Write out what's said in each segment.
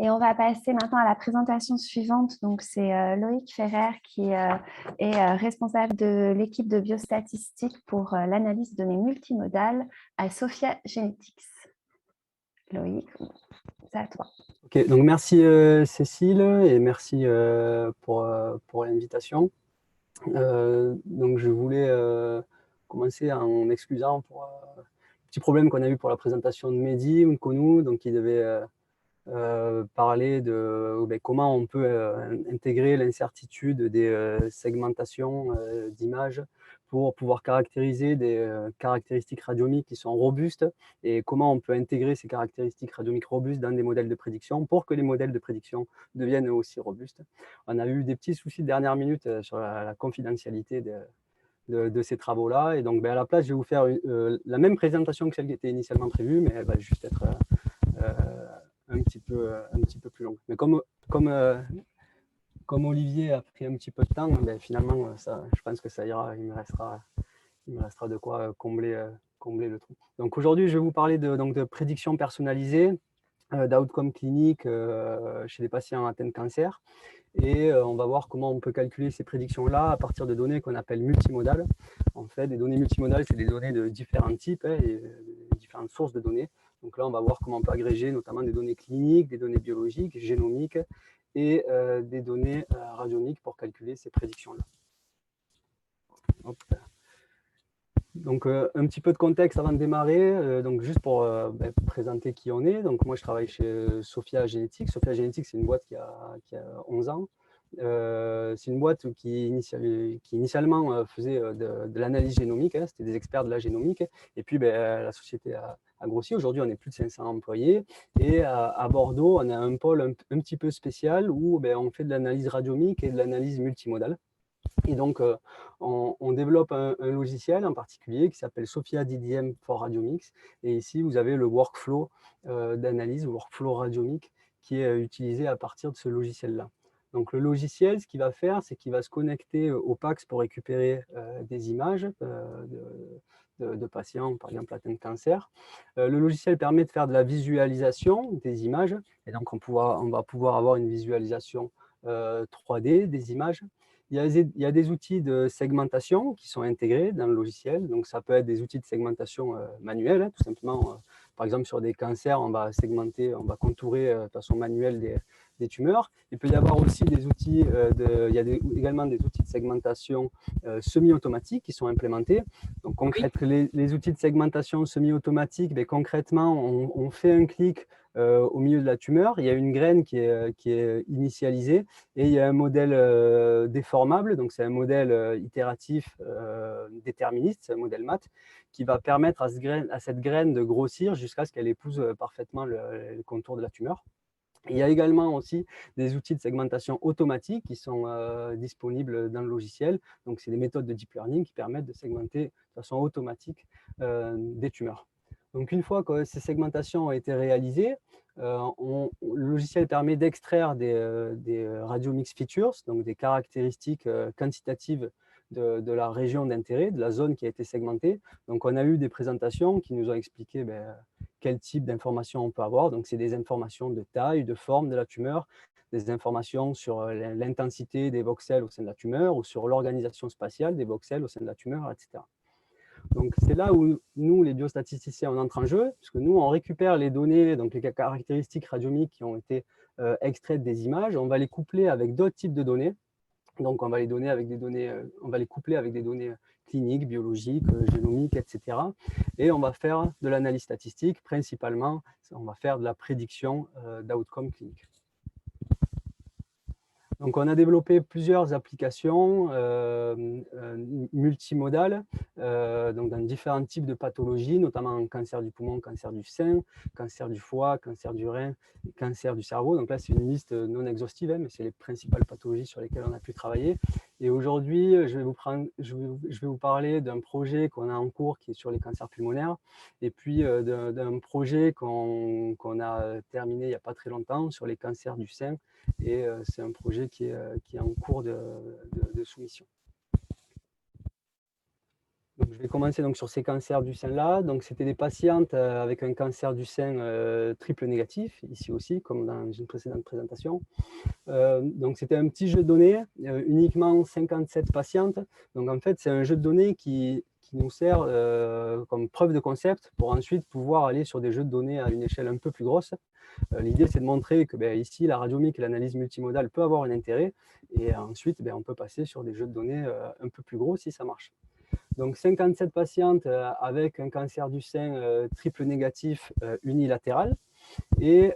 Et on va passer maintenant à la présentation suivante. Donc, c'est Loïc Ferrer qui est responsable de l'équipe de biostatistique pour l'analyse de données multimodales à Sophia Genetics. Loïc, c'est à toi. Ok, donc merci Cécile et merci pour l'invitation. Donc je voulais commencer en m'excusant pour le petit problème qu'on a eu pour la présentation de Mehdi Nkonou, donc qui devait parler de comment on peut intégrer l'incertitude des segmentations d'images pour pouvoir caractériser des caractéristiques radiomiques qui sont robustes et comment on peut intégrer ces caractéristiques radiomiques robustes dans des modèles de prédiction pour que les modèles de prédiction deviennent aussi robustes. On a eu des petits soucis de dernière minute sur la confidentialité de ces travaux-là. Et donc, à la place, je vais vous faire la même présentation que celle qui était initialement prévue, mais elle va juste être un petit peu plus longue. Mais comme Olivier a pris un petit peu de temps, finalement, je pense que ça ira. Il me restera de quoi combler le trou. Donc aujourd'hui, je vais vous parler de prédiction personnalisée, d'outcome clinique chez les patients atteints de cancer. Et on va voir comment on peut calculer ces prédictions-là à partir de données qu'on appelle multimodales. En fait, des données multimodales, c'est des données de différents types et différentes sources de données. Donc là, on va voir comment on peut agréger notamment des données cliniques, des données biologiques, génomiques et des données radiomiques pour calculer ces prédictions-là. Donc, un petit peu de contexte avant de démarrer, donc juste pour présenter qui on est. Donc, moi, je travaille chez Sophia Genetics. Sophia Genetics, c'est une boîte qui a 11 ans. C'est une boîte qui initialement faisait de l'analyse génomique, hein, c'était des experts de la génomique. Et puis, la société a grossi. Aujourd'hui, on est plus de 500 employés. Et à Bordeaux, on a un pôle un petit peu spécial où on fait de l'analyse radiomique et de l'analyse multimodale. Et donc, on développe un logiciel en particulier qui s'appelle Sophia DDM for Radiomics. Et ici, vous avez le workflow d'analyse, le workflow radiomique qui est utilisé à partir de ce logiciel-là. Donc, le logiciel, ce qu'il va faire, c'est qu'il va se connecter au PACS pour récupérer des images de patients, par exemple, atteints de cancer. Le logiciel permet de faire de la visualisation des images. Et donc, on va pouvoir avoir une visualisation 3D des images. Il y a des outils de segmentation qui sont intégrés dans le logiciel. Donc, ça peut être des outils de segmentation manuels, hein, tout simplement. Par exemple, sur des cancers, on va segmenter, on va contourer de façon manuelle des tumeurs. Il peut y avoir aussi des outils, il y a également des outils de segmentation semi-automatiques qui sont implémentés. Donc, les outils de segmentation semi-automatique, concrètement, on fait un clic au milieu de la tumeur, il y a une graine qui est initialisée et il y a un modèle déformable, donc c'est un modèle itératif déterministe, c'est un modèle math, qui va permettre à cette graine de grossir jusqu'à ce qu'elle épouse parfaitement le contour de la tumeur. Il y a également aussi des outils de segmentation automatique qui sont disponibles dans le logiciel. Donc, c'est des méthodes de deep learning qui permettent de segmenter de façon automatique des tumeurs. Donc, une fois que ces segmentations ont été réalisées, le logiciel permet d'extraire des radiomix features, donc des caractéristiques quantitatives de la région d'intérêt, de la zone qui a été segmentée. Donc, on a eu des présentations qui nous ont expliqué quel type d'informations on peut avoir. Donc, c'est des informations de taille, de forme de la tumeur, des informations sur l'intensité des voxels au sein de la tumeur ou sur l'organisation spatiale des voxels au sein de la tumeur, etc. Donc, c'est là où nous, les biostatisticiens, on entre en jeu, puisque nous, on récupère les données, donc les caractéristiques radiomiques qui ont été extraites des images, on va les coupler avec d'autres types de données. Donc, on va les coupler avec des données cliniques, biologiques, génomiques, etc. Et on va faire de l'analyse statistique, principalement, on va faire de la prédiction d'outcome clinique. Donc, on a développé plusieurs applications multimodales donc dans différents types de pathologies, notamment cancer du poumon, cancer du sein, cancer du foie, cancer du rein, cancer du cerveau. Donc là, c'est une liste non exhaustive, mais c'est les principales pathologies sur lesquelles on a pu travailler. Et aujourd'hui, je vais vous parler d'un projet qu'on a en cours qui est sur les cancers pulmonaires et puis d'un projet qu'on a terminé il n'y a pas très longtemps sur les cancers du sein. Et c'est un projet qui est en cours de soumission. Donc, je vais commencer donc sur ces cancers du sein-là. Donc, c'était des patientes avec un cancer du sein triple négatif, ici aussi, comme dans une précédente présentation. Donc, c'était un petit jeu de données, uniquement 57 patientes. Donc, en fait, c'est un jeu de données qui nous sert comme preuve de concept pour ensuite pouvoir aller sur des jeux de données à une échelle un peu plus grosse. L'idée, c'est de montrer que ici, la radiomique et l'analyse multimodale peut avoir un intérêt. Et ensuite, on peut passer sur des jeux de données un peu plus gros si ça marche. Donc, 57 patientes avec un cancer du sein triple négatif unilatéral. Et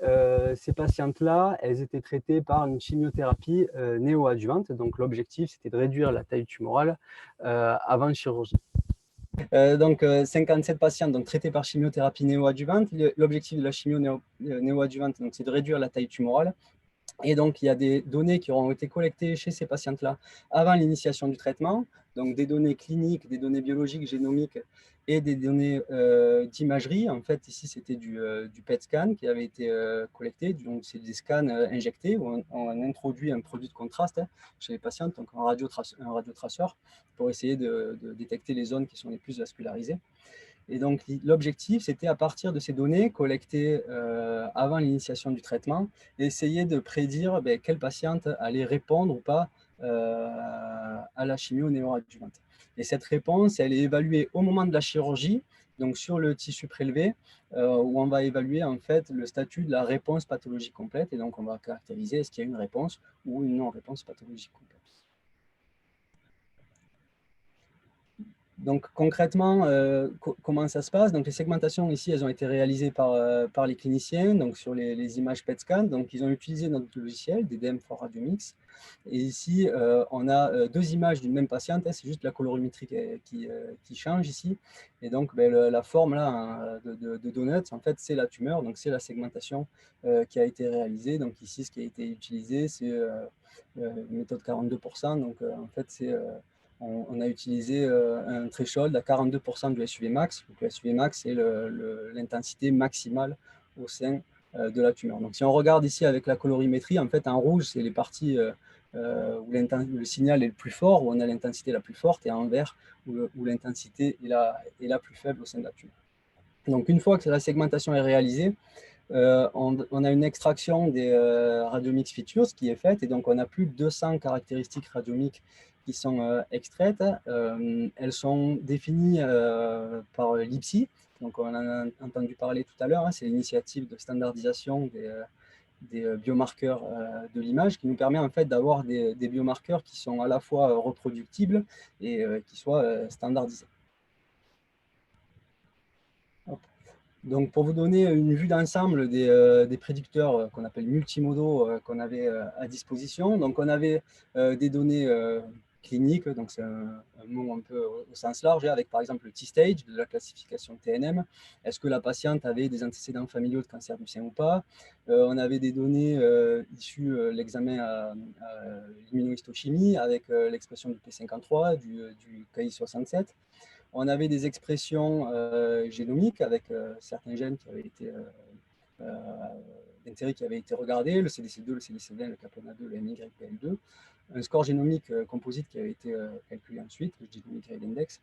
ces patientes-là, elles étaient traitées par une chimiothérapie néoadjuvante. Donc, l'objectif, c'était de réduire la taille tumorale avant chirurgie. Donc, 57 patientes donc, traitées par chimiothérapie néoadjuvante. L'objectif de la chimio néoadjuvante, c'est de réduire la taille tumorale. Et donc, il y a des données qui auront été collectées chez ces patientes-là avant l'initiation du traitement, donc des données cliniques, des données biologiques, génomiques et des données d'imagerie. En fait, ici, c'était du PET scan qui avait été collecté. Donc, c'est des scans injectés où on introduit un produit de contraste chez les patientes, donc un radiotraceur, pour essayer de détecter les zones qui sont les plus vascularisées. Et donc, l'objectif, c'était à partir de ces données collectées avant l'initiation du traitement, essayer de prédire quelle patiente allait répondre ou pas à la chimio néoadjuvante. Et cette réponse, elle est évaluée au moment de la chirurgie, donc sur le tissu prélevé, où on va évaluer en fait le statut de la réponse pathologique complète. Et donc, on va caractériser est-ce qu'il y a une réponse ou une non-réponse pathologique complète. Donc concrètement, comment ça se passe? Donc les segmentations ici, elles ont été réalisées par les cliniciens, donc sur les images PET scan. Donc ils ont utilisé notre logiciel, DDM4 Radiomix. Et ici, on a deux images d'une même patiente, c'est juste la colorimétrie qui change ici. Et donc la forme là hein, de donuts, en fait, c'est la tumeur, donc c'est la segmentation qui a été réalisée. Donc ici, ce qui a été utilisé, c'est une méthode 42%. Donc en fait, c'est on a utilisé un threshold à 42% du SUV max. Donc, le SUV max, c'est l'intensité maximale au sein de la tumeur. Donc, si on regarde ici avec la colorimétrie, en fait, en rouge, c'est les parties où le signal est le plus fort, où on a l'intensité la plus forte, et en vert, où l'intensité est la plus faible au sein de la tumeur. Donc, une fois que la segmentation est réalisée, on a une extraction des radiomix features qui est faite, et donc on a plus de 200 caractéristiques radiomiques qui sont extraites. Elles sont définies par l'IPSI, donc on en a entendu parler tout à l'heure, hein, c'est l'initiative de standardisation des biomarqueurs de l'image qui nous permet en fait d'avoir des biomarqueurs qui sont à la fois reproductibles et qui soient standardisés. Hop. Donc, pour vous donner une vue d'ensemble des prédicteurs qu'on appelle multimodaux qu'on avait à disposition, donc on avait des données cliniques, donc c'est un mot un peu au sens large, avec par exemple le T-stage de la classification TNM. Est-ce que la patiente avait des antécédents familiaux de cancer du sein ou pas? On avait des données issues de l'examen à l'immunohistochimie avec l'expression du P53, du KI67. On avait des expressions génomiques avec certains gènes qui avaient été d'intérêt qui avaient été regardés, le CDC2, le CDC20, le CAPONA2, le MYPL2, un score génomique composite qui avait été calculé ensuite, le Genomic Grade Index.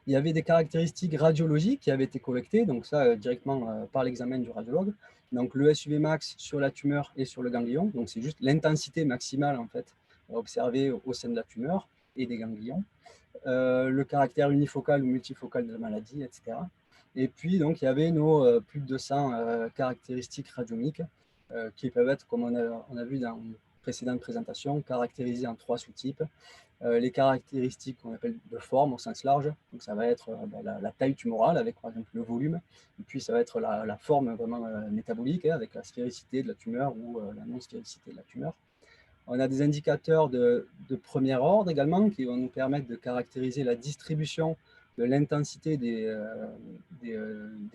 Il y avait des caractéristiques radiologiques qui avaient été collectées, donc ça directement par l'examen du radiologue. Donc le SUV max sur la tumeur et sur le ganglion, donc c'est juste l'intensité maximale en fait observée au sein de la tumeur et des ganglions. Le caractère unifocal ou multifocal de la maladie, etc. Et puis, donc, il y avait nos plus de 200 caractéristiques radiomiques qui peuvent être, comme on a vu dans une précédente présentation, caractérisées en 3 sous-types. Les caractéristiques qu'on appelle de forme au sens large, donc ça va être la taille tumorale avec par exemple le volume, et puis ça va être la forme vraiment métabolique avec la sphéricité de la tumeur ou la non-sphéricité de la tumeur. On a des indicateurs de premier ordre également qui vont nous permettre de caractériser la distribution de l'intensité des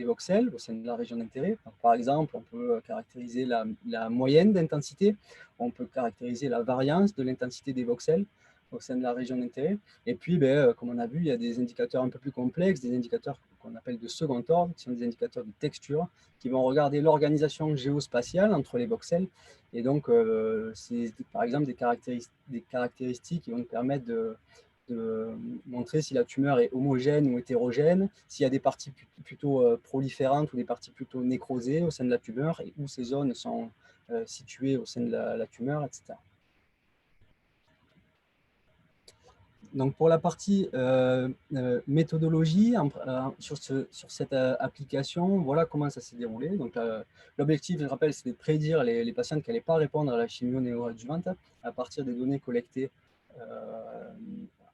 voxels au sein de la région d'intérêt. Par exemple, on peut caractériser la moyenne d'intensité, on peut caractériser la variance de l'intensité des voxels au sein de la région d'intérêt. Et puis, comme on a vu, il y a des indicateurs un peu plus complexes, des indicateurs qu'on appelle de second ordre, qui sont des indicateurs de texture, qui vont regarder l'organisation géospatiale entre les voxels. Et donc, c'est par exemple des caractéristiques qui vont nous permettre de montrer si la tumeur est homogène ou hétérogène, s'il y a des parties plutôt proliférantes ou des parties plutôt nécrosées au sein de la tumeur, et où ces zones sont situées au sein de la tumeur, etc. Donc pour la partie méthodologie, sur cette application, voilà comment ça s'est déroulé. Donc l'objectif, je rappelle, c'est de prédire les patients qui n'allaient pas répondre à la chimio néoadjuvante à partir des données collectées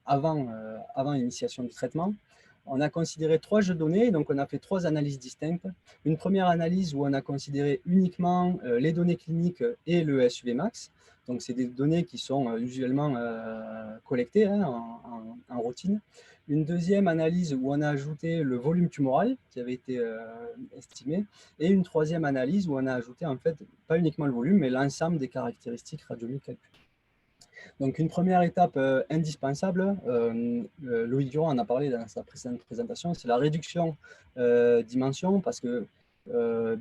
avant l'initiation du traitement. On a considéré 3 jeux de données, donc on a fait 3 analyses distinctes. Une première analyse où on a considéré uniquement les données cliniques et le SUV max. Donc, c'est des données qui sont usuellement collectées en routine. Une deuxième analyse où on a ajouté le volume tumoral qui avait été estimé. Et une troisième analyse où on a ajouté, en fait, pas uniquement le volume, mais l'ensemble des caractéristiques radiomiques calculées. Donc, une première étape indispensable, Loïc Durand en a parlé dans sa précédente présentation, c'est la réduction dimension, parce que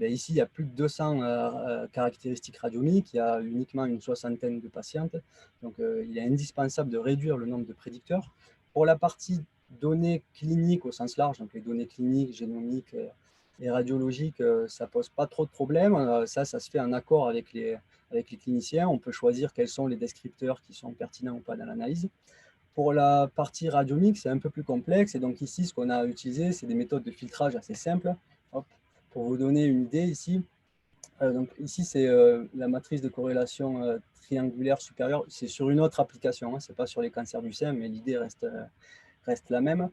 ici, il y a plus de 200 caractéristiques radiomiques, il y a uniquement une soixantaine de patientes, donc il est indispensable de réduire le nombre de prédicteurs. Pour la partie données cliniques au sens large, donc les données cliniques, génomiques et radiologiques, ça ne pose pas trop de problèmes, ça se fait en accord avec les cliniciens, on peut choisir quels sont les descripteurs qui sont pertinents ou pas dans l'analyse. Pour la partie radiomique, c'est un peu plus complexe, et donc ici, ce qu'on a utilisé, c'est des méthodes de filtrage assez simples. Hop, pour vous donner une idée ici, donc ici c'est la matrice de corrélation triangulaire supérieure, c'est sur une autre application, ce n'est pas sur les cancers du sein, mais l'idée reste la même.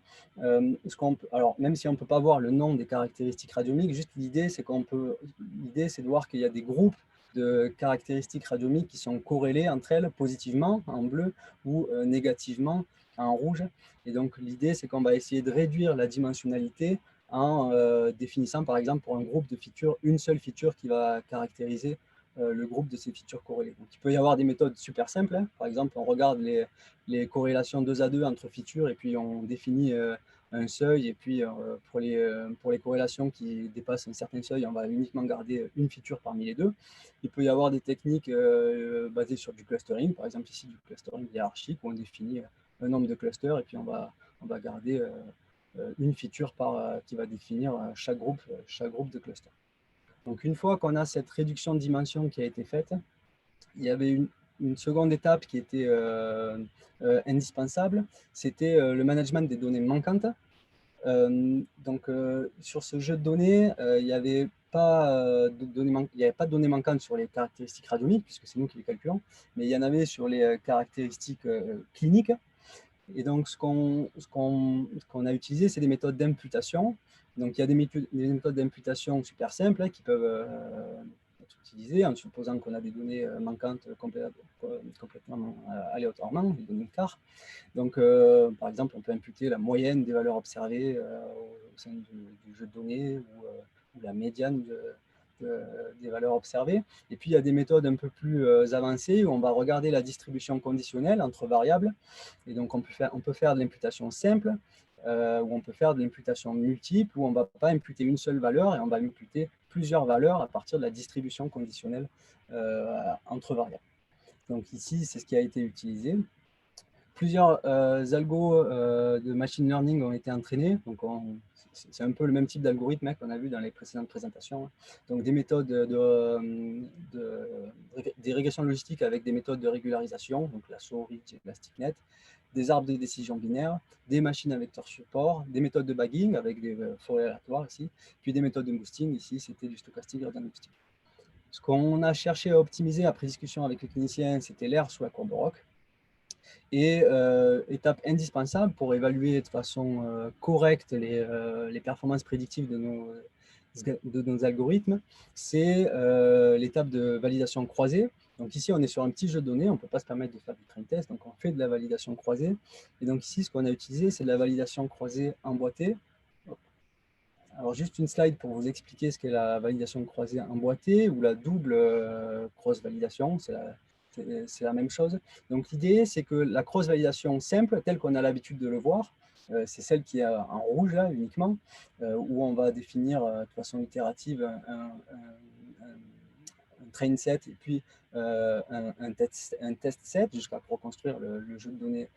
Alors, même si on ne peut pas voir le nom des caractéristiques radiomiques, juste l'idée, c'est de voir qu'il y a des groupes de caractéristiques radiomiques qui sont corrélées entre elles positivement en bleu ou négativement en rouge. Et donc, l'idée, c'est qu'on va essayer de réduire la dimensionnalité en définissant, par exemple, pour un groupe de features, une seule feature qui va caractériser le groupe de ces features corrélées. Donc, il peut y avoir des méthodes super simples. Par exemple, on regarde les corrélations 2 à 2 entre features et puis on définit un seuil. Et puis, pour les corrélations qui dépassent un certain seuil, on va uniquement garder une feature parmi les deux. Il peut y avoir des techniques basées sur du clustering. Par exemple, ici, du clustering hiérarchique où on définit un nombre de clusters et puis on va garder une feature qui va définir chaque groupe de clusters. Donc, une fois qu'on a cette réduction de dimension qui a été faite, il y avait une seconde étape qui était indispensable, c'était le management des données manquantes. Donc, sur ce jeu de données, il n'y avait pas de données manquantes sur les caractéristiques radiomiques, puisque c'est nous qui les calculons, mais il y en avait sur les caractéristiques cliniques. Et donc, ce qu'on a utilisé, c'est des méthodes d'imputation. Donc, il y a des méthodes d'imputation super simples qui peuvent être utilisées en supposant qu'on a des données manquantes complètement aléatoirement, des données de quart. Donc, par exemple, on peut imputer la moyenne des valeurs observées au sein du jeu de données ou la médiane des valeurs observées. Et puis, il y a des méthodes un peu plus avancées où on va regarder la distribution conditionnelle entre variables. Et donc, on peut faire de l'imputation simple ou on peut faire de l'imputation multiple où on ne va pas imputer une seule valeur et on va imputer plusieurs valeurs à partir de la distribution conditionnelle entre variables. Donc ici, c'est ce qui a été utilisé. Plusieurs algos de machine learning ont été entraînés. Donc, c'est un peu le même type d'algorithme qu'on a vu dans les précédentes présentations. Donc, des méthodes des régressions logistiques avec des méthodes de régularisation, donc la Ridge et la StickNet, des arbres de décision binaires, des machines à vecteur support, des méthodes de bagging avec des forêts aléatoires ici, puis des méthodes de boosting. Ici, c'était du stochastique gradient boosting. Ce qu'on a cherché à optimiser après discussion avec les cliniciens, c'était l'air sous la courbe ROC. Et étape indispensable pour évaluer de façon correcte les performances prédictives de nos algorithmes, c'est l'étape de validation croisée. Donc ici, on est sur un petit jeu de données, on ne peut pas se permettre de faire du train test, donc on fait de la validation croisée. Et donc ici, ce qu'on a utilisé, c'est de la validation croisée emboîtée. Alors juste une slide pour vous expliquer ce qu'est la validation croisée emboîtée ou la double cross-validation, c'est la même chose. Donc l'idée, c'est que la cross-validation simple, telle qu'on a l'habitude de le voir, c'est celle qui est en rouge là uniquement, où on va définir de façon itérative un train set et puis un test set jusqu'à reconstruire le jeu de données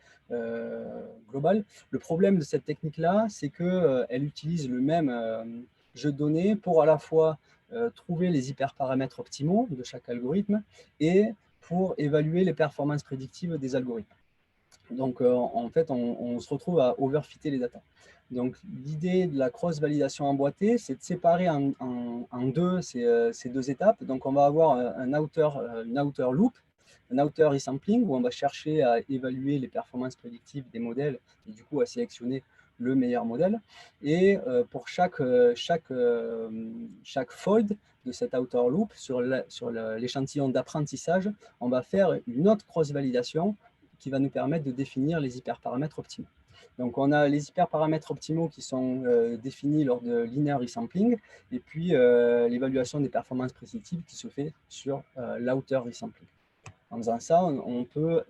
global. Le problème de cette technique-là, c'est qu'elle utilise le même jeu de données pour à la fois trouver les hyperparamètres optimaux de chaque algorithme et pour évaluer les performances prédictives des algorithmes. Donc, en fait, on se retrouve à overfitter les datas. Donc, l'idée de la cross-validation emboîtée, c'est de séparer en deux ces deux étapes. Donc, on va avoir une outer loop, un outer resampling, où on va chercher à évaluer les performances prédictives des modèles et du coup à sélectionner le meilleur modèle. Et pour chaque fold de cette outer loop, sur l'échantillon d'apprentissage, on va faire une autre cross-validation qui va nous permettre de définir les hyperparamètres optimaux. Donc, on a les hyperparamètres optimaux qui sont définis lors de linear resampling, et puis l'évaluation des performances prédictives qui se fait sur l'outer resampling. En faisant ça, on peut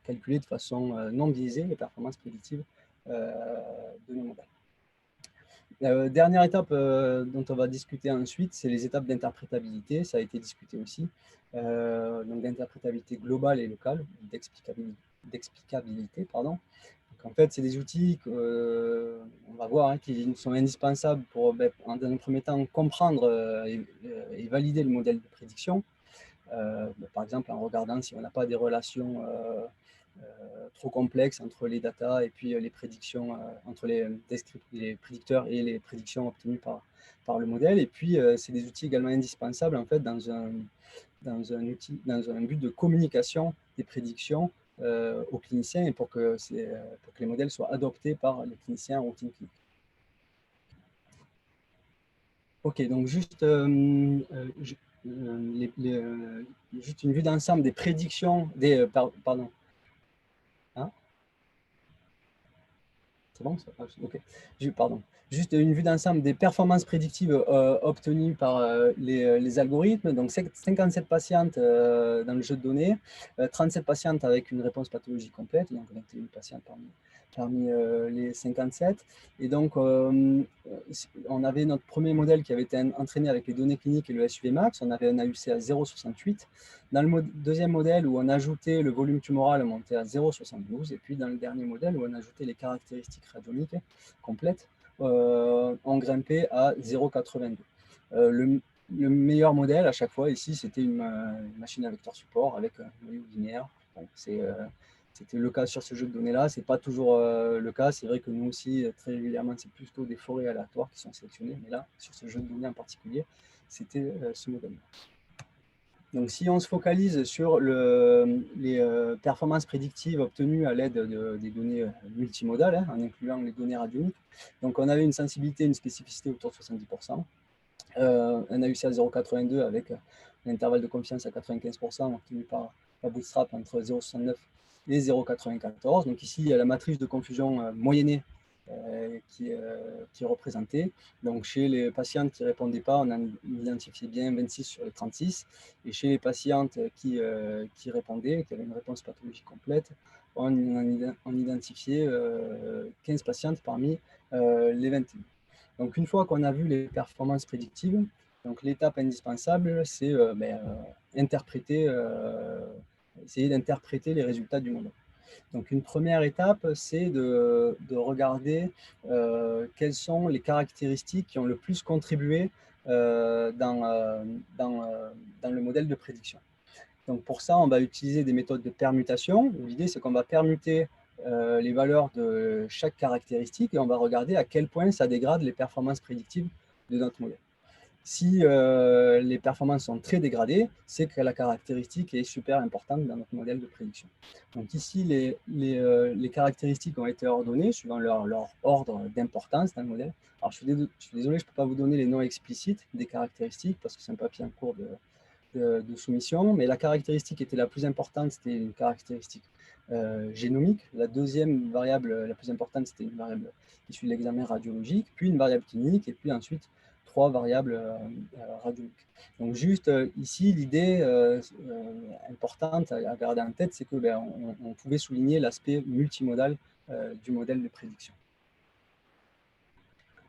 calculer de façon non biaisée les performances prédictives de nos modèles. Dernière étape dont on va discuter ensuite, c'est les étapes d'interprétabilité. Ça a été discuté aussi. Donc d'interprétabilité globale et locale, d'explicabilité, pardon. Donc, en fait, c'est des outils on va voir qui sont indispensables pour, dans un premier temps, comprendre et valider le modèle de prédiction. Par exemple, en regardant si on n'a pas des relations trop complexes entre les datas et puis les prédictions, entre les prédicteurs et les prédictions obtenues par le modèle. Et puis, c'est des outils également indispensables en fait, dans un but de communication des prédictions aux cliniciens et pour que les modèles soient adoptés par les cliniciens en routine clinique. Ok, donc juste une vue d'ensemble des prédictions, pardon. Hein? C'est bon ça? Ok. Pardon. Juste une vue d'ensemble des performances prédictives obtenues par les algorithmes. Donc 57 patientes dans le jeu de données, 37 patientes avec une réponse pathologique complète, donc 21 patientes parmi les 57. Et donc, on avait notre premier modèle qui avait été entraîné avec les données cliniques et le SUV max. On avait un AUC à 0,68. Dans le deuxième modèle où on ajoutait le volume tumoral, on montait à 0,72. Et puis, dans le dernier modèle où on ajoutait les caractéristiques radioniques complètes, on grimpait à 0,82. Le meilleur modèle à chaque fois ici, c'était une machine à vecteur support avec un noyau linéaire. Bon, c'était le cas sur ce jeu de données-là. Ce n'est pas toujours le cas. C'est vrai que nous aussi, très régulièrement, c'est plutôt des forêts aléatoires qui sont sélectionnées. Mais là, sur ce jeu de données en particulier, c'était ce modèle-là. Donc, si on se focalise sur les performances prédictives obtenues à l'aide des données multimodales, en incluant les données radioniques, donc on avait une sensibilité, une spécificité autour de 70%, un AUC à 0,82 avec un intervalle de confiance à 95% obtenu par Bootstrap entre 0,69 et 0,94. Donc ici, il y a la matrice de confusion moyennée qui est représentée. Donc chez les patientes qui ne répondaient pas, on a identifié bien 26 sur les 36. Et chez les patientes qui répondaient, qui avaient une réponse pathologique complète, on identifiait 15 patientes parmi les 21. Donc une fois qu'on a vu les performances prédictives, donc l'étape indispensable, c'est essayer d'interpréter les résultats du modèle. Donc une première étape, c'est de regarder quelles sont les caractéristiques qui ont le plus contribué dans le modèle de prédiction. Donc pour ça, on va utiliser des méthodes de permutation. L'idée, c'est qu'on va permuter les valeurs de chaque caractéristique et on va regarder à quel point ça dégrade les performances prédictives de notre modèle. Si les performances sont très dégradées, c'est que la caractéristique est super importante dans notre modèle de prédiction. Donc ici, les caractéristiques ont été ordonnées suivant leur ordre d'importance dans le modèle. Alors je suis désolé, je ne peux pas vous donner les noms explicites des caractéristiques parce que c'est un papier en cours de soumission, mais la caractéristique qui était la plus importante, c'était une caractéristique génomique. La deuxième variable la plus importante, c'était une variable issue de l'examen radiologique, puis une variable clinique, et puis ensuite 3 variables radiologiques. Donc juste ici, l'idée importante à garder en tête, c'est que on pouvait souligner l'aspect multimodal du modèle de prédiction.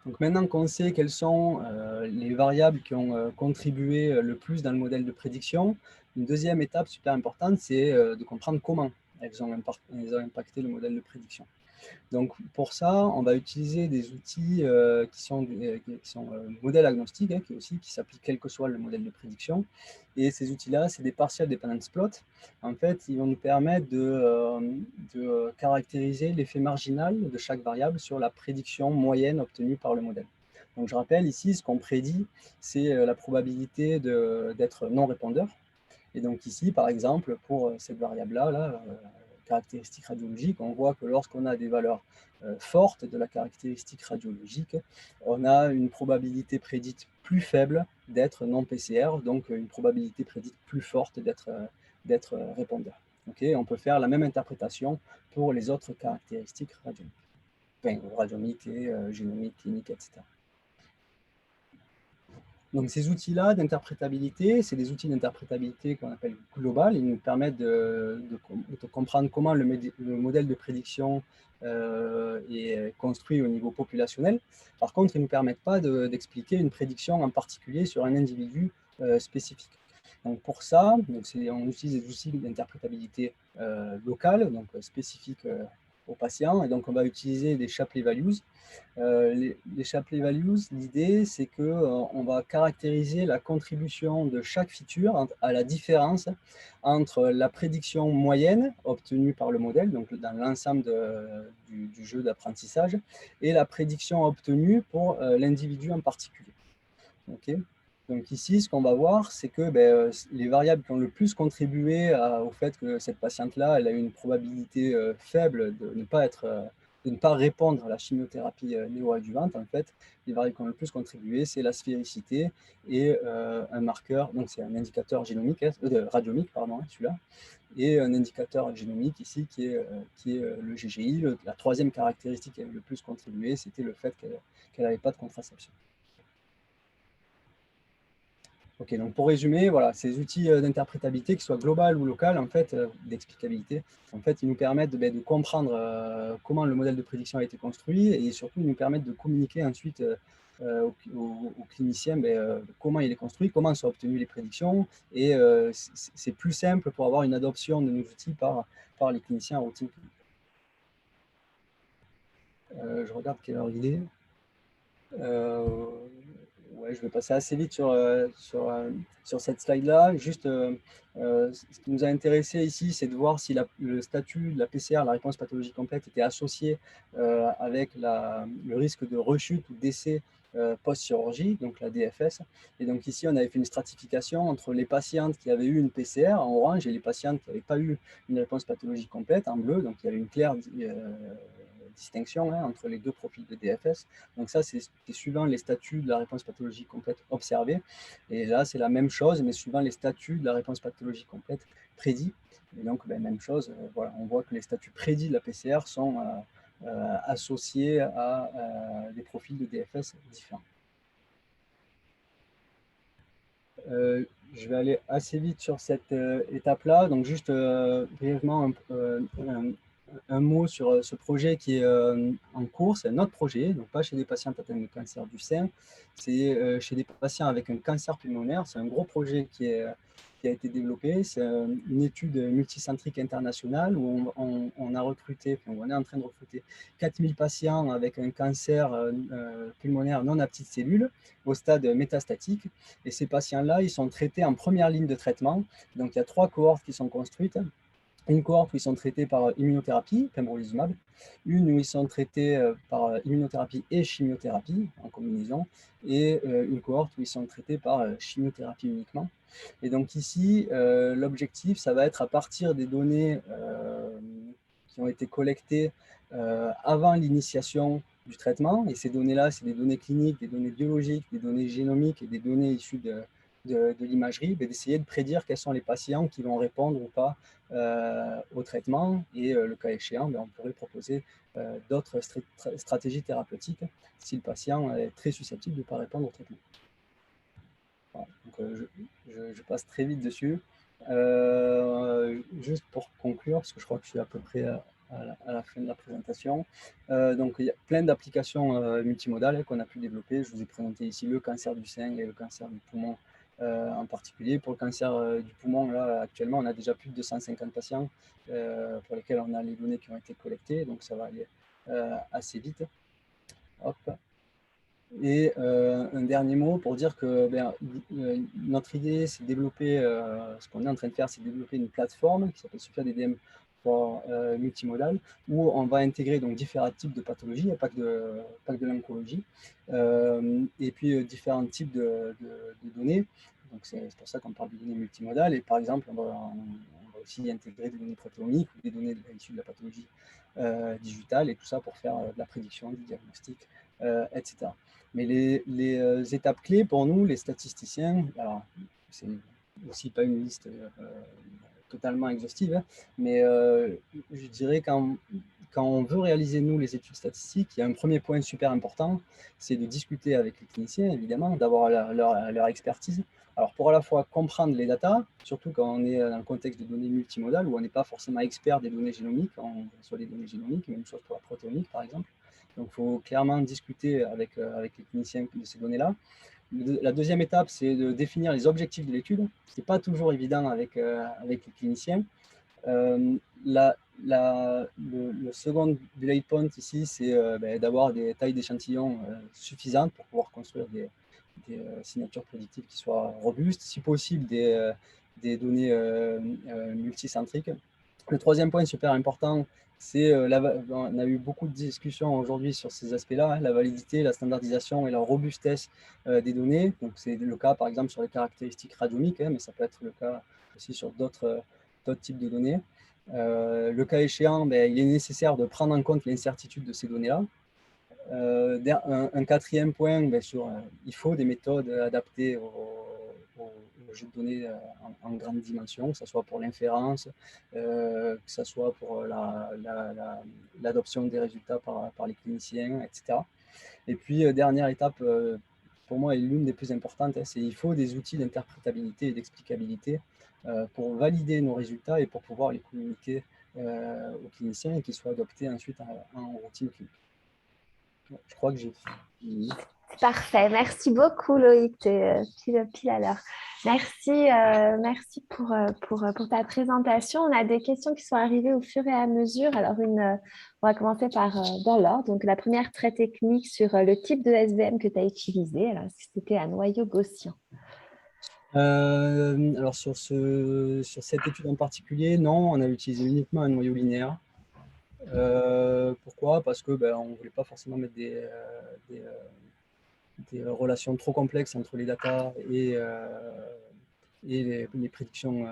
Donc maintenant qu'on sait quelles sont les variables qui ont contribué le plus dans le modèle de prédiction, une deuxième étape super importante, c'est de comprendre comment elles ont impacté le modèle de prédiction. Donc pour ça, on va utiliser des outils qui sont modèles agnostiques, hein, qui s'appliquent quel que soit le modèle de prédiction. Et ces outils-là, c'est des partial dependence plots. En fait, ils vont nous permettre de caractériser l'effet marginal de chaque variable sur la prédiction moyenne obtenue par le modèle. Donc je rappelle ici, ce qu'on prédit, c'est la probabilité d'être non répondeur. Et donc ici, par exemple, pour cette variable-là, caractéristique radiologique, on voit que lorsqu'on a des valeurs fortes de la caractéristique radiologique, on a une probabilité prédite plus faible d'être non PCR, donc une probabilité prédite plus forte d'être répondeur. Okay, on peut faire la même interprétation pour les autres caractéristiques radiologiques, enfin, radiomiques et génomiques, cliniques, etc. Donc ces outils-là d'interprétabilité, c'est des outils d'interprétabilité qu'on appelle global. Ils nous permettent de comprendre comment le modèle de prédiction est construit au niveau populationnel. Par contre, ils ne nous permettent pas d'expliquer une prédiction en particulier sur un individu spécifique. Donc pour ça, on utilise des outils d'interprétabilité locale, donc spécifiques aux patients. Et donc on va utiliser des Shapley Values. Les Shapley Values, l'idée, c'est qu'on va caractériser la contribution de chaque feature à la différence entre la prédiction moyenne obtenue par le modèle, donc dans l'ensemble du jeu d'apprentissage, et la prédiction obtenue pour l'individu en particulier. Okay. Donc ici, ce qu'on va voir, c'est que les variables qui ont le plus contribué au fait que cette patiente-là, elle a une probabilité faible de ne pas répondre à la chimiothérapie néoadjuvante, en fait, les variables qui ont le plus contribué, c'est la sphéricité et un marqueur, donc c'est un indicateur génomique, radiomique, pardon, celui-là, et un indicateur génomique ici qui est le GGI. La troisième caractéristique qui a le plus contribué, c'était le fait qu'elle n'avait pas de contraception. Ok, donc pour résumer, voilà, ces outils d'interprétabilité, qu'ils soient global ou local, en fait, d'explicabilité, en fait, ils nous permettent de comprendre comment le modèle de prédiction a été construit et surtout, ils nous permettent de communiquer ensuite aux cliniciens comment il est construit, comment sont obtenues les prédictions et c'est plus simple pour avoir une adoption de nos outils par les cliniciens en routine clinique. Je regarde quelle heure il est. Ouais, je vais passer assez vite sur cette slide-là. Juste, ce qui nous a intéressé ici, c'est de voir si le statut de la PCR, la réponse pathologique complète, était associé avec le risque de rechute ou décès post-chirurgie, donc la DFS. Et donc ici, on avait fait une stratification entre les patientes qui avaient eu une PCR en orange et les patientes qui n'avaient pas eu une réponse pathologique complète en bleu. Donc il y avait une claire distinction entre les deux profils de DFS. Donc ça, c'est suivant les statuts de la réponse pathologique complète observée. Et là, c'est la même chose, mais suivant les statuts de la réponse pathologique complète prédit. Et donc, même chose, voilà, on voit que les statuts prédits de la PCR sont associés à des profils de DFS différents. Je vais aller assez vite sur cette étape-là. Donc, juste brièvement, un mot sur ce projet qui est en cours. C'est notre projet, donc pas chez des patients atteints de cancer du sein, c'est chez des patients avec un cancer pulmonaire. C'est un gros projet qui a été développé. C'est une étude multicentrique internationale où on a recruté, on est en train de recruter 4000 patients avec un cancer pulmonaire non à petites cellules au stade métastatique. Et ces patients-là, ils sont traités en première ligne de traitement. Donc, il y a 3 cohortes qui sont construites. Une cohorte où ils sont traités par immunothérapie, pembrolizumab, une où ils sont traités par immunothérapie et chimiothérapie en combinaison, et une cohorte où ils sont traités par chimiothérapie uniquement. Et donc ici, l'objectif, ça va être à partir des données qui ont été collectées avant l'initiation du traitement, et ces données-là, c'est des données cliniques, des données biologiques, des données génomiques et des données issues de l'imagerie, d'essayer de prédire quels sont les patients qui vont répondre ou pas au traitement, et le cas échéant, on pourrait proposer d'autres stratégies thérapeutiques si le patient est très susceptible de ne pas répondre au traitement. Voilà. Donc, je passe très vite dessus. Juste pour conclure, parce que je crois que je suis à peu près à la fin de la présentation. Donc, il y a plein d'applications multimodales qu'on a pu développer. Je vous ai présenté ici le cancer du sein et le cancer du poumon en particulier. Pour le cancer du poumon, là, actuellement, on a déjà plus de 250 patients pour lesquels on a les données qui ont été collectées. Donc, ça va aller assez vite. Hop. Et un dernier mot pour dire que notre idée, c'est de développer, ce qu'on est en train de faire, c'est de développer une plateforme qui s'appelle Sophia DDM pour multimodal, où on va intégrer donc différents types de pathologies, pas que de l'oncologie, et puis différents types de données. Donc c'est pour ça qu'on parle de données multimodales. Et par exemple, on va aussi intégrer des données protéomiques ou des données issues de la pathologie digitale, et tout ça pour faire de la prédiction, du diagnostic, etc. Mais les étapes clés pour nous, les statisticiens, alors c'est aussi pas une liste totalement exhaustive, hein, mais je dirais quand on veut réaliser, nous, les études statistiques, il y a un premier point super important, c'est de discuter avec les cliniciens, évidemment, d'avoir leur expertise. Alors, pour à la fois comprendre les datas, surtout quand on est dans le contexte de données multimodales, où on n'est pas forcément expert des données génomiques, on reçoit des données génomiques, même chose pour la protéomique, par exemple. Donc, il faut clairement discuter avec les cliniciens de ces données-là. La deuxième étape, c'est de définir les objectifs de l'étude. Ce n'est pas toujours évident avec les cliniciens. Le second bullet point ici, c'est d'avoir des tailles d'échantillons suffisantes pour pouvoir construire des signatures prédictives qui soient robustes, si possible des données multicentriques. Le troisième point super important, c'est on a eu beaucoup de discussions aujourd'hui sur ces aspects-là, hein, la validité, la standardisation et la robustesse des données. Donc c'est le cas par exemple sur les caractéristiques radiomiques, hein, mais ça peut être le cas aussi sur d'autres types de données. Le cas échéant, il est nécessaire de prendre en compte l'incertitude de ces données-là. Un quatrième point, il faut des méthodes adaptées au jeu de données en grande dimension, que ce soit pour l'inférence, que ce soit pour l'adoption des résultats par les cliniciens, etc. Et puis, dernière étape, pour moi, est l'une des plus importantes, hein, c'est qu'il faut des outils d'interprétabilité et d'explicabilité pour valider nos résultats et pour pouvoir les communiquer aux cliniciens et qu'ils soient adoptés ensuite en routine clinique. Je crois que j'ai fini. Parfait. Merci beaucoup, Loïc. Tu es pile à l'heure. Merci pour ta présentation. On a des questions qui sont arrivées au fur et à mesure. Alors, on va commencer par dans l'ordre. Donc, la première, très technique sur le type de SVM que tu as utilisé. Alors, c'était un noyau gaussien. Alors, sur cette étude en particulier, non, on a utilisé uniquement un noyau linéaire. Pourquoi? Parce que on ne voulait pas forcément mettre des relations trop complexes entre les datas et les prédictions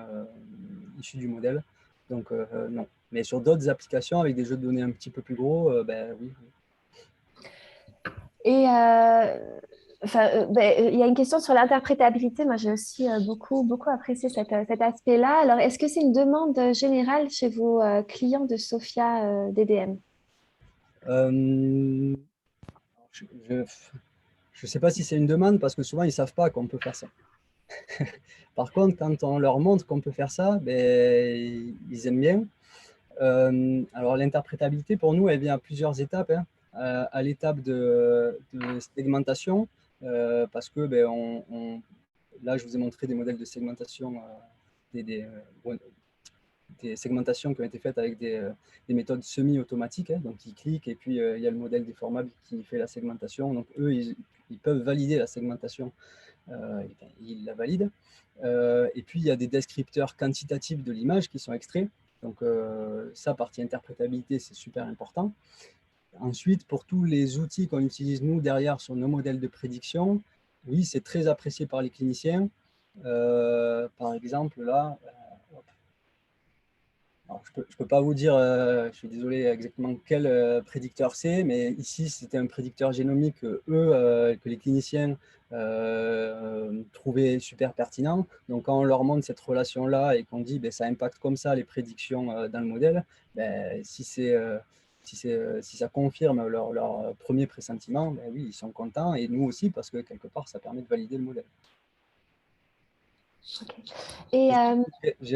issues du modèle. Donc, non. Mais sur d'autres applications, avec des jeux de données un petit peu plus gros, oui. Et il y a une question sur l'interprétabilité. Moi, j'ai aussi beaucoup apprécié cet aspect-là. Alors, est-ce que c'est une demande générale chez vos clients de Sophia DDM? Je ne sais pas si c'est une demande parce que souvent, ils ne savent pas qu'on peut faire ça. Par contre, quand on leur montre qu'on peut faire ça, ils aiment bien. Alors, l'interprétabilité, pour nous, elle vient à plusieurs étapes. Hein. À l'étape de segmentation, parce que là, je vous ai montré des modèles de segmentation, des segmentations qui ont été faites avec des méthodes semi-automatiques. Hein, donc, ils cliquent et puis il y a le modèle déformable qui fait la segmentation. Donc, eux, ils peuvent valider la segmentation. Ils la valident. Et puis, il y a des descripteurs quantitatifs de l'image qui sont extraits. Donc, ça, partie interprétabilité, c'est super important. Ensuite, pour tous les outils qu'on utilise, nous, derrière, sur nos modèles de prédiction, oui, c'est très apprécié par les cliniciens. Par exemple, là, alors, je ne peux pas vous dire, je suis désolé exactement quel prédicteur c'est, mais ici, c'était un prédicteur génomique que les cliniciens trouvaient super pertinent. Donc, quand on leur montre cette relation-là et qu'on dit ça impacte comme ça les prédictions dans le modèle, si ça confirme leur premier pressentiment, oui, ils sont contents et nous aussi parce que quelque part, ça permet de valider le modèle. Ok. Et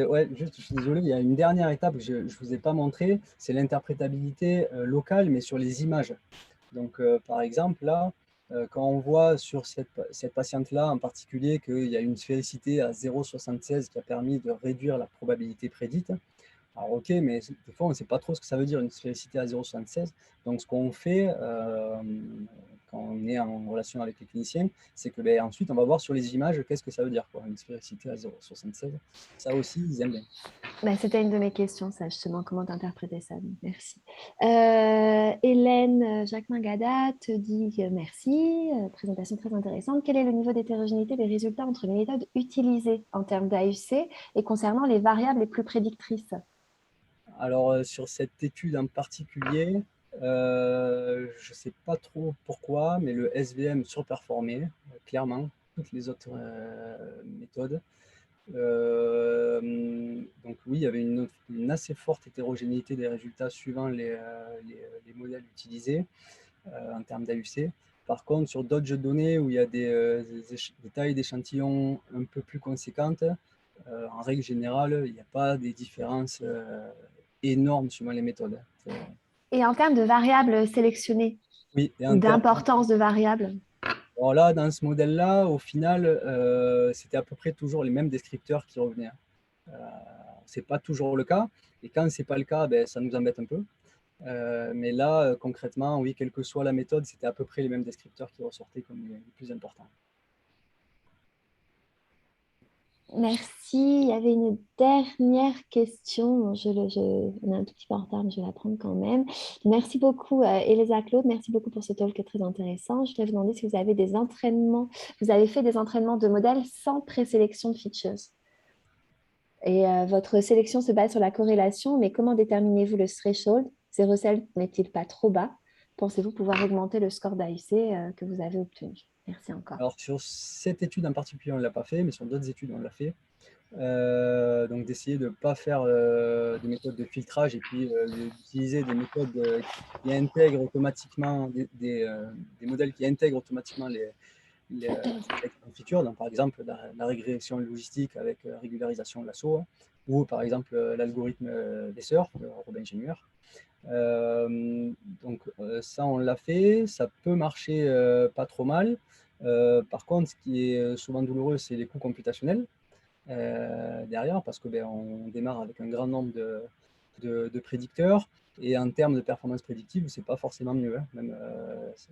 Ouais, juste, je suis désolé, il y a une dernière étape que je ne vous ai pas montrée, c'est l'interprétabilité locale, mais sur les images. Donc, par exemple, là, quand on voit sur cette patiente-là en particulier qu'il y a une sphéricité à 0,76 qui a permis de réduire la probabilité prédite, alors ok, mais des fois on ne sait pas trop ce que ça veut dire une sphéricité à 0,76. Donc ce qu'on fait quand on est en relation avec les cliniciens, c'est que ben, ensuite on va voir sur les images qu'est-ce que ça veut dire, quoi, une sphéricité à 0,76. Ça aussi, ils aiment bien. bah, c'était une de mes questions, ça, justement, comment t'interpréter ça. Donc, merci. Hélène Jacquemin-Gada te dit merci, présentation très intéressante. Quel est le niveau d'hétérogénéité des résultats entre les méthodes utilisées en termes d'AUC et concernant les variables les plus prédictrices? Alors sur cette étude en particulier, je ne sais pas trop pourquoi, mais le SVM surperformait clairement toutes les autres méthodes. Donc oui, il y avait une assez forte hétérogénéité des résultats suivant les modèles utilisés en termes d'AUC. Par contre, sur d'autres jeux de données où il y a des tailles d'échantillons un peu plus conséquentes, en règle générale, il n'y a pas des différences énormes suivant les méthodes. Et en termes de variables sélectionnées Oui, et ou en termes d'importance de variables? Alors là, dans ce modèle-là, au final, c'était à peu près toujours les mêmes descripteurs qui revenaient. Ce n'est pas toujours le cas. Et quand ce n'est pas le cas, ben, ça nous embête un peu. Mais là, concrètement, oui, quelle que soit la méthode, c'était à peu près les mêmes descripteurs qui ressortaient comme les plus importants. Merci. Il y avait une dernière question. On est un tout petit peu en retard, mais je vais la prendre quand même. Merci beaucoup, Elisa Claude. Merci beaucoup pour ce talk très intéressant. Je voulais vous demander si vous avez des entraînements, vous avez fait des entraînements de modèles sans présélection de features. Et votre sélection se base sur la corrélation, mais comment déterminez-vous le threshold? 0,7 n'est-il pas trop bas? Pensez-vous pouvoir augmenter le score d'AUC que vous avez obtenu? Merci encore. Alors, sur cette étude en particulier, on ne l'a pas fait, mais sur d'autres études, on l'a fait. Donc, d'essayer de ne pas faire des méthodes de filtrage et puis d'utiliser des méthodes qui intègrent automatiquement des modèles qui intègrent automatiquement les features. Donc, par exemple, la régression logistique avec régularisation de l'assaut, hein, ou par exemple l'algorithme Besser de Robin Ingenieur. Donc ça, on l'a fait, ça peut marcher pas trop mal. Par contre, ce qui est souvent douloureux, c'est les coûts computationnels derrière, parce que ben, on démarre avec un grand nombre de prédicteurs, et en termes de performance prédictive, c'est pas forcément mieux, hein. Même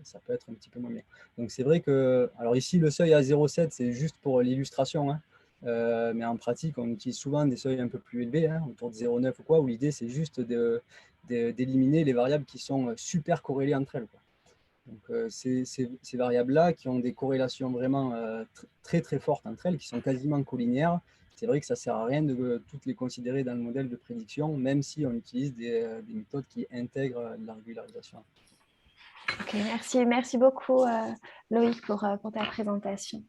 ça peut être un petit peu moins bien. Donc c'est vrai que, alors ici le seuil à 0,7 c'est juste pour l'illustration, hein. Mais en pratique on utilise souvent des seuils un peu plus élevés, hein, autour de 0,9 ou quoi, où l'idée c'est juste d'éliminer les variables qui sont super corrélées entre elles, quoi. Donc ces variables-là qui ont des corrélations vraiment très très fortes entre elles, qui sont quasiment collinéaires, c'est vrai que ça ne sert à rien de toutes les considérer dans le modèle de prédiction, même si on utilise des méthodes qui intègrent la régularisation. Ok, merci beaucoup Loïc pour ta présentation.